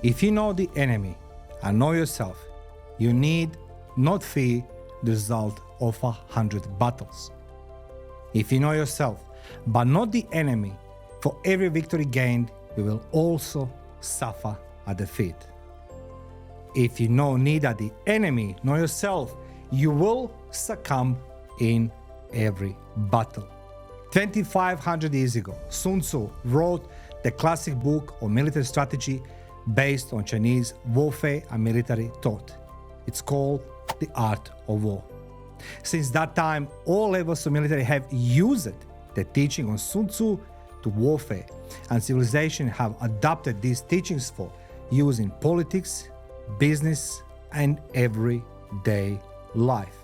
If you know the enemy and know yourself, you need not fear the result of 100 battles. If you know yourself, but not the enemy, for every victory gained, you will also suffer a defeat. If you know neither the enemy nor yourself, you will succumb in every battle. 2,500 years ago, Sun Tzu wrote the classic book of military strategy based on Chinese warfare and military thought. It's called The Art of War. Since that time, all levels of military have used the teaching on Sun Tzu to warfare, and civilization have adopted these teachings for use in politics, business, and everyday life.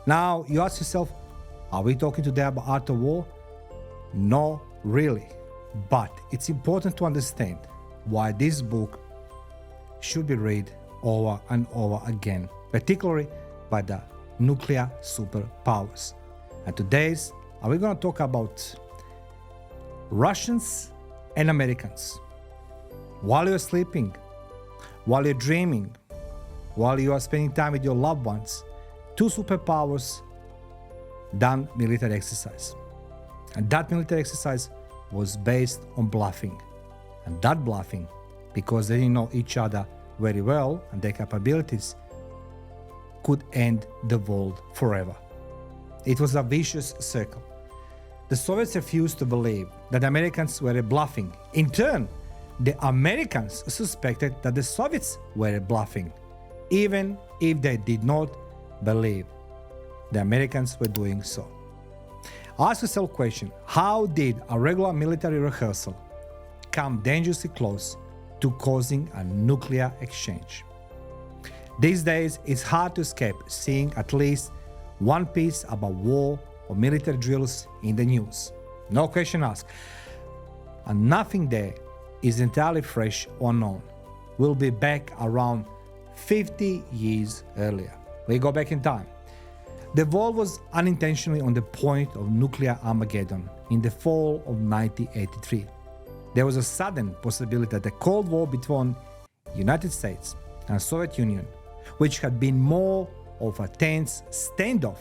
Now, you ask yourself, are we talking today about art of war? No, really. But it's important to understand why this book should be read over and over again, particularly by the nuclear superpowers. And today's, we're going to talk about Russians and Americans. While you're sleeping, while you're dreaming, while you are spending time with your loved ones, two superpowers done military exercise. And that military exercise was based on bluffing. And that bluffing, because they didn't know each other very well and their capabilities, could end the world forever. It was a vicious circle. The Soviets refused to believe that the Americans were bluffing. In turn, the Americans suspected that the Soviets were bluffing, even if they did not believe the Americans were doing so. Ask yourself a question: how did a regular military rehearsal come dangerously close to causing a nuclear exchange? These days, it's hard to escape seeing at least one piece about war or military drills in the news. No question asked. And nothing there is entirely fresh or known. We'll be back around 50 years earlier. We go back in time. The world was unintentionally on the point of nuclear Armageddon in the fall of 1983. There was a sudden possibility that the Cold War between United States and Soviet Union, which had been more of a tense standoff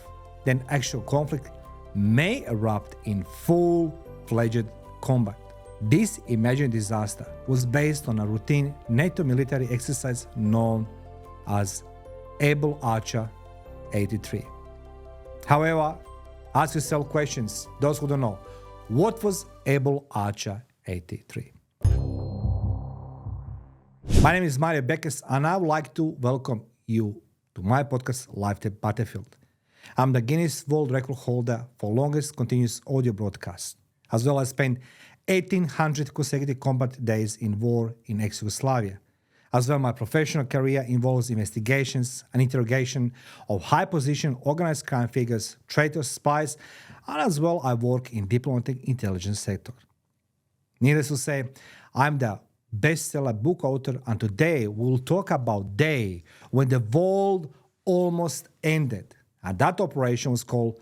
than actual conflict, may erupt in full-fledged combat. This imagined disaster was based on a routine NATO military exercise known as Able Archer 83. However, ask yourself questions, those who don't know. What was Able Archer 83? My name is Mario Bekes, and I would like to welcome you to my podcast, Life the Battlefield. I'm the Guinness World Record holder for longest continuous audio broadcast, as well as spent 1,800 consecutive combat days in war in ex-Yugoslavia. As well, my professional career involves investigations and interrogation of high-position organized crime figures, traitors, spies, and as well I work in diplomatic intelligence sector. Needless to say, I'm the bestseller book author, and today we'll talk about day when the world almost ended, and that operation was called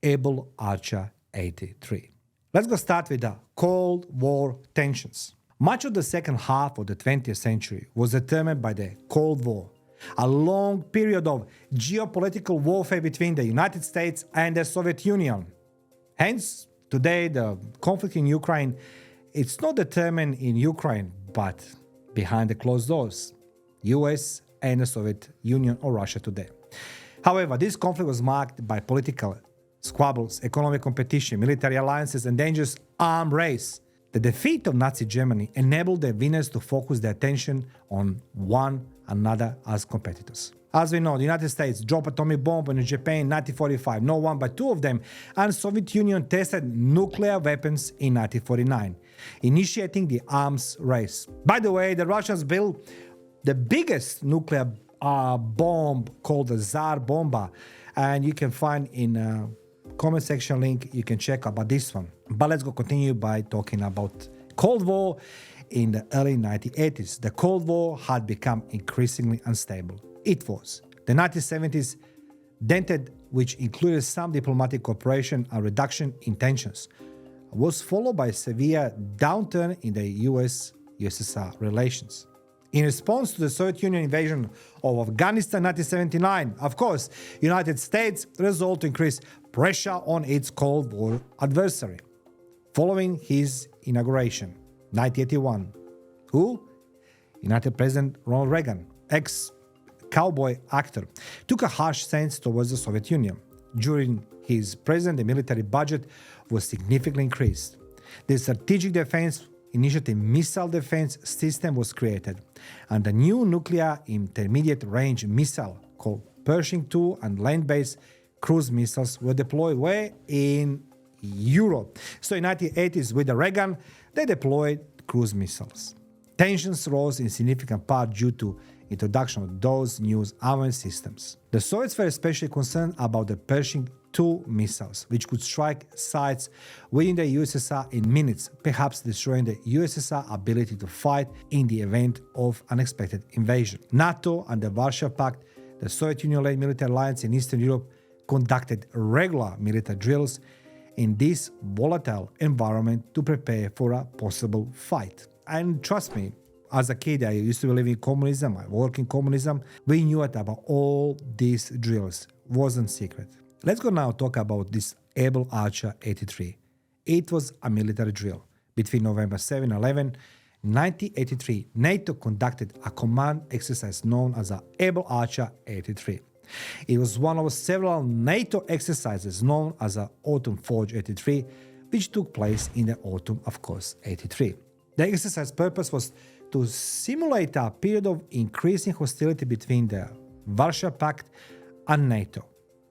Able Archer 83. Let's go start with the Cold War tensions. Much of the second half of the 20th century was determined by the Cold War, a long period of geopolitical warfare between the United States and the Soviet Union. Hence, today the conflict in Ukraine, it's not determined in Ukraine, but behind the closed doors, US and the Soviet Union or Russia today. However, this conflict was marked by political squabbles, economic competition, military alliances, and dangerous arms race. The defeat of Nazi Germany enabled the winners to focus their attention on one another as competitors. As we know, the United States dropped atomic bomb on Japan in 1945, not one but two of them, and Soviet Union tested nuclear weapons in 1949, initiating the arms race. By the way, the Russians built the biggest nuclear bomb called the Tsar Bomba, and you can find in comment section link, you can check about this one. But let's go continue by talking about Cold War in the early 1980s. The Cold War had become increasingly unstable. It was. The 1970s dented, which included some diplomatic cooperation and reduction in tensions, was followed by a severe downturn in the US-USSR relations. In response to the Soviet Union invasion of Afghanistan in 1979, of course, United States resolved to increase pressure on its Cold War adversary. Following his inauguration, 1981, who? United President Ronald Reagan, ex-cowboy actor, took a harsh stance towards the Soviet Union. During his presidency, the military budget was significantly increased. The Strategic Defense Initiative missile defense system was created, and a new nuclear intermediate range missile called Pershing II and land-based cruise missiles were deployed where? In Europe. So in 1980s with the Reagan, they deployed cruise missiles. Tensions rose in significant part due to introduction of those new armament systems. The Soviets were especially concerned about the Pershing II missiles, which could strike sites within the USSR in minutes, perhaps destroying the USSR ability to fight in the event of unexpected invasion. NATO and the Warsaw Pact, the Soviet Union-led military alliance in Eastern Europe, conducted regular military drills in this volatile environment to prepare for a possible fight. And trust me, as a kid, I used to believe in communism, I worked in communism. We knew about all these drills. Wasn't secret. Let's go now talk about this Able Archer 83. It was a military drill. Between November 7 and 11, 1983, NATO conducted a command exercise known as the Able Archer 83. It was one of several NATO exercises known as the Autumn Forge 83, which took place in the autumn, of course, 83. The exercise purpose was to simulate a period of increasing hostility between the Warsaw Pact and NATO,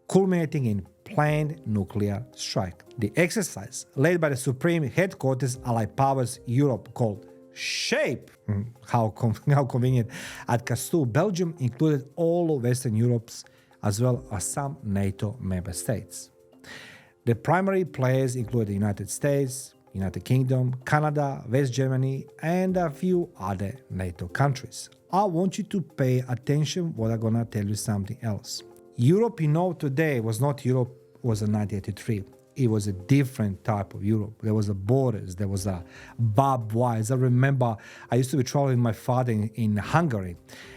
culminating in planned nuclear strike. The exercise, led by the Supreme Headquarters Allied Powers Europe called SHAPE, how convenient, at Castres, Belgium, included all of Western Europe's as well as some NATO member states. The primary players included the United States, United Kingdom, Canada, West Germany, and a few other NATO countries. I want you to pay attention what I'm gonna tell you something else. Europe you know today was not Europe was in 1983. It was a different type of Europe. There was a borders, there was a barbed wires. I remember I used to be traveling with my father in Hungary,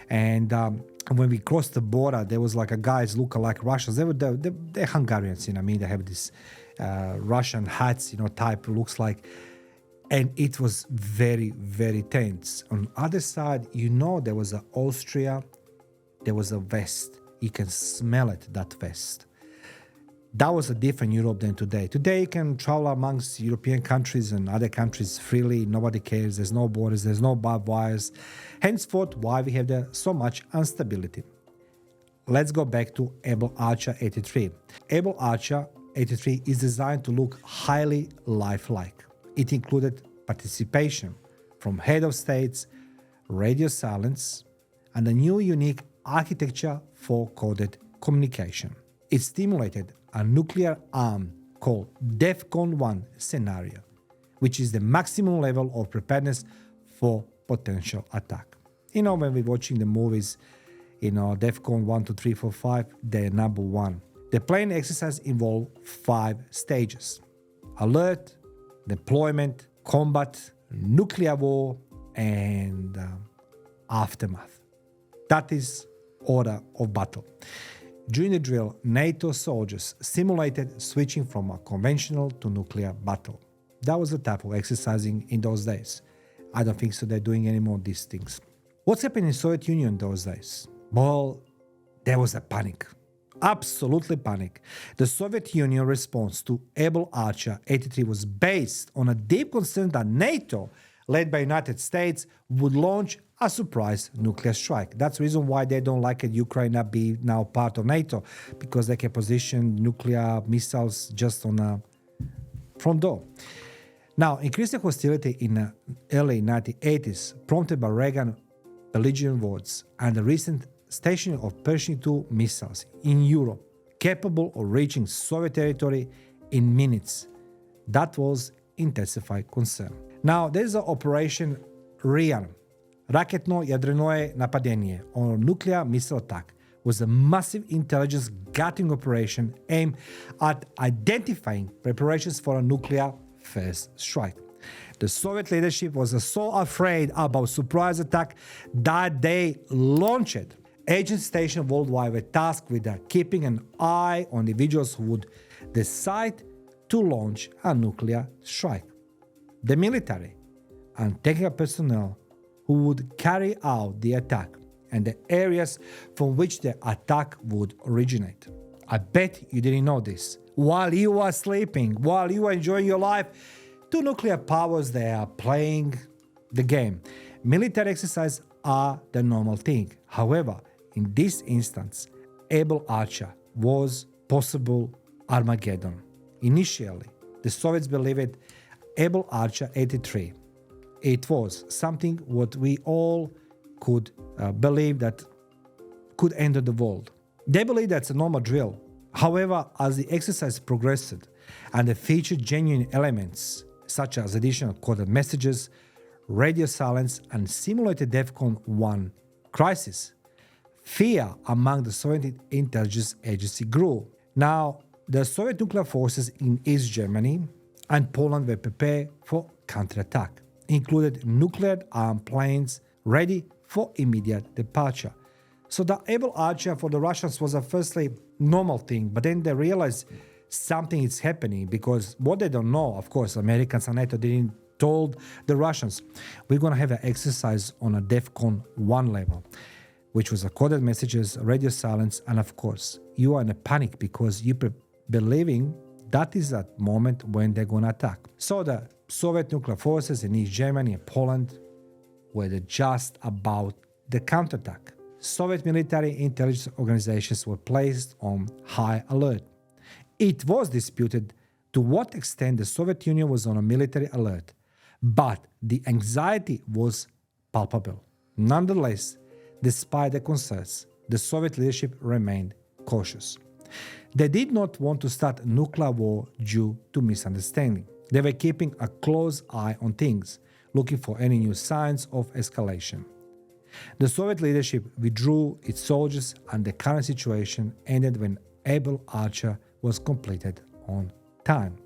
and when we crossed the border, there was like a guys look like Russians. They're Hungarians, you know what I mean? They have this Russian hats, type looks like, and it was very, very tense. On the other side, there was a Austria, there was a West. You can smell it, that West. That was a different Europe than today. Today you can travel amongst European countries and other countries freely. Nobody cares. There's no borders. There's no barbed wires. Henceforth, why we have so much instability. Let's go back to Able Archer 83. Able Archer 83 is designed to look highly lifelike. It included participation from head of states, radio silence, and a new unique architecture for coded communication. It stimulated a nuclear arm called DEFCON 1 scenario, which is the maximum level of preparedness for potential attack. When we're watching the movies, DEFCON 1, 2, 3, 4, 5, they're number one. The planned exercise involved 5 stages: alert, deployment, combat, nuclear war, and aftermath. That is order of battle. During the drill, NATO soldiers simulated switching from a conventional to nuclear battle. That was the type of exercising in those days. I don't think so they're doing any more of these things. What's happened in the Soviet Union those days? Well, there was a panic. Absolutely panic. The Soviet Union response to Able Archer 83 was based on a deep concern that NATO, led by United States, would launch a surprise nuclear strike. That's the reason why they don't like Ukraine not be now part of NATO, because they can position nuclear missiles just on a front door. Now, increasing hostility in the early 1980s, prompted by Reagan belligerent words and the recent stationing of Pershing II missiles in Europe, capable of reaching Soviet territory in minutes, that was intensified concern. Now, there is an Operation Rian, raketno jadrenoje napadenie, or nuclear missile attack, was a massive intelligence gathering operation aimed at identifying preparations for a nuclear first strike. The Soviet leadership was so afraid about surprise attack that they launched agents stationed worldwide were tasked with keeping an eye on individuals who would decide to launch a nuclear strike. The military and technical personnel who would carry out the attack and the areas from which the attack would originate. I bet you didn't know this. While you are sleeping, while you are enjoying your life, two nuclear powers, they are playing the game. Military exercises are the normal thing. However, in this instance, Able Archer was possible Armageddon. Initially, the Soviets believed Able Archer 83. It was something what we all could believe that could end the world. They believe that's a normal drill. However, as the exercise progressed and it featured genuine elements such as additional coded messages, radio silence, and simulated DEFCON 1 crisis, fear among the Soviet intelligence agency grew. Now, the Soviet nuclear forces in East Germany and Poland were prepared for counterattack, included nuclear-armed planes ready for immediate departure. So the Able Archer for the Russians was a firstly normal thing, but then they realized something is happening because what they don't know, of course, Americans and NATO didn't told the Russians, we're going to have an exercise on a DEFCON 1 level, which was a coded messages, radio silence, and of course, you are in a panic because you believing that is that moment when they're going to attack. So the Soviet nuclear forces in East Germany and Poland were just about the counterattack. Soviet military intelligence organizations were placed on high alert. It was disputed to what extent the Soviet Union was on a military alert, but the anxiety was palpable. Nonetheless, despite the concerns, the Soviet leadership remained cautious. They did not want to start nuclear war due to misunderstanding. They were keeping a close eye on things, looking for any new signs of escalation. The Soviet leadership withdrew its soldiers and the current situation ended when Able Archer was completed on time.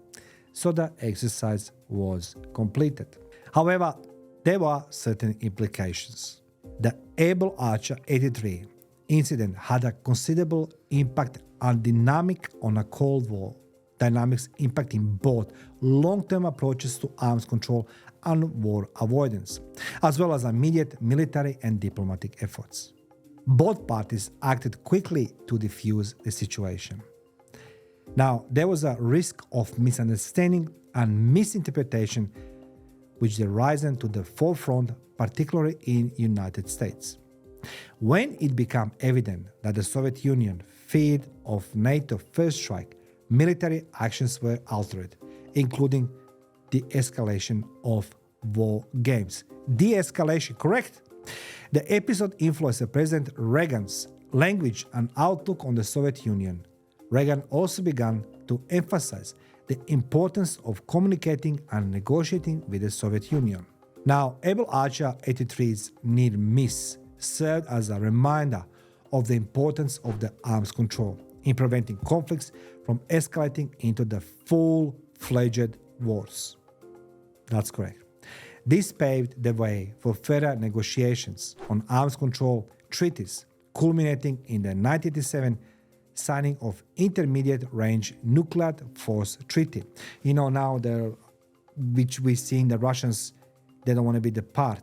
So the exercise was completed. However, there were certain implications. The Able Archer 83 incident had a considerable impact on dynamic on a Cold War dynamics impacting both long-term approaches to arms control and war avoidance, as well as immediate military and diplomatic efforts. Both parties acted quickly to defuse the situation. Now, there was a risk of misunderstanding and misinterpretation which they risen to the forefront, particularly in the United States. When it became evident that the Soviet Union feared of NATO first strike, military actions were altered, including the escalation of war games. De-escalation, correct? The episode influenced President Reagan's language and outlook on the Soviet Union. Reagan also began to emphasize the importance of communicating and negotiating with the Soviet Union. Now, Able Archer 83's near miss served as a reminder of the importance of the arms control in preventing conflicts from escalating into the full-fledged wars. That's correct. This paved the way for further negotiations on arms control treaties, culminating in the 1987 signing of Intermediate-Range Nuclear Force Treaty. You know, now which we see in the Russians, they don't want to be the part.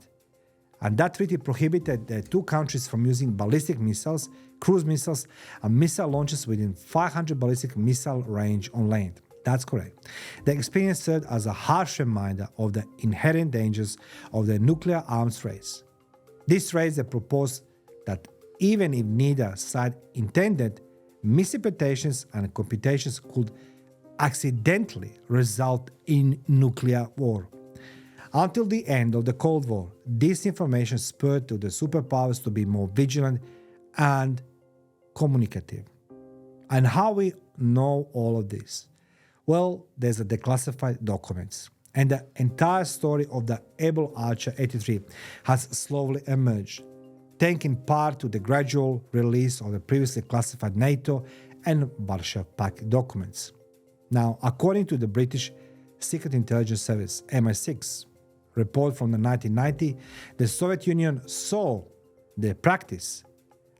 And that treaty prohibited the two countries from using ballistic missiles, cruise missiles, and missile launches within 500 ballistic missile range on land. That's correct. The experience served as a harsh reminder of the inherent dangers of the nuclear arms race. This race proposed that even if neither side intended, misinterpretations and computations could accidentally result in nuclear war. Until the end of the Cold War, this information spurred to the superpowers to be more vigilant and communicative. And how we know all of this? Well, there's the declassified documents, and the entire story of the Able Archer 83 has slowly emerged, thanks in part to the gradual release of the previously classified NATO and Warsaw Pact documents. Now, according to the British Secret Intelligence Service, MI6, report from the 1990, the Soviet Union saw the practice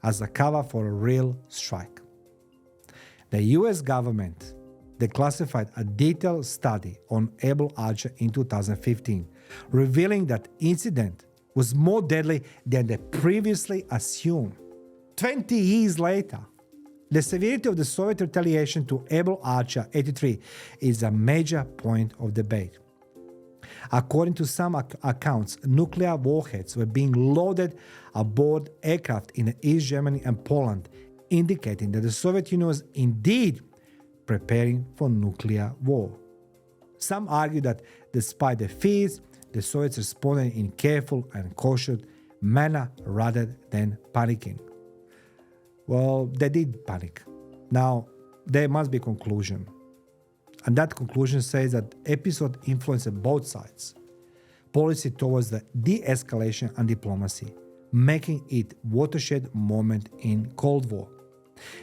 as a cover for a real strike. The US government declassified a detailed study on Able Archer in 2015, revealing that incident was more deadly than they previously assumed. 20 years later, the severity of the Soviet retaliation to Able Archer 83 is a major point of debate. According to some accounts, nuclear warheads were being loaded aboard aircraft in East Germany and Poland, indicating that the Soviet Union was indeed preparing for nuclear war. Some argue that despite the fears, the Soviets responded in careful and cautious manner rather than panicking. Well, they did panic. Now, there must be a conclusion. And that conclusion says that episode influenced both sides' policy towards the de-escalation and diplomacy, making it watershed moment in Cold War.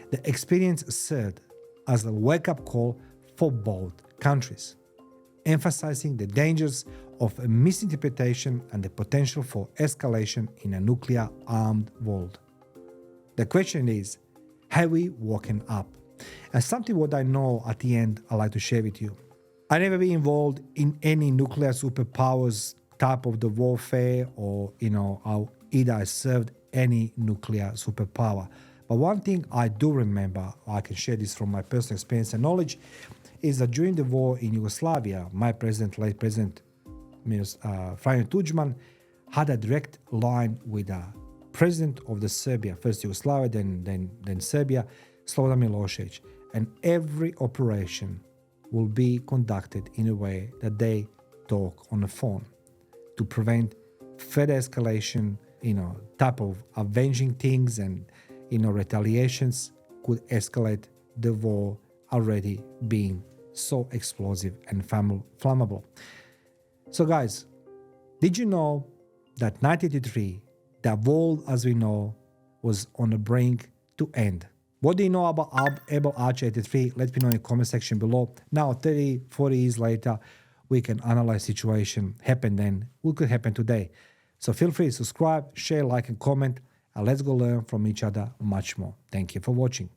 The experience served as a wake-up call for both countries, emphasizing the dangers of a misinterpretation and the potential for escalation in a nuclear-armed world. The question is, have we woken up? And something what I know at the end I'd like to share with you. I never been involved in any nuclear superpowers type of the warfare or, either I served any nuclear superpower. But one thing I do remember, I can share this from my personal experience and knowledge, is that during the war in Yugoslavia, my president, late president, Franjo Tuđman, had a direct line with the president of the Serbia, first Yugoslavia, then Serbia, Slobodan Milošević. And every operation will be conducted in a way that they talk on the phone to prevent further escalation, type of avenging things and, retaliations could escalate the war already being so explosive and flammable. So guys, did you know that 1983, the world as we know, was on the brink to end? What do you know about Able Archer 83? Let me know in the comment section below. Now, 30, 40 years later, we can analyze situation happened then, what could happen today. So feel free to subscribe, share, like, and comment, and let's go learn from each other much more. Thank you for watching.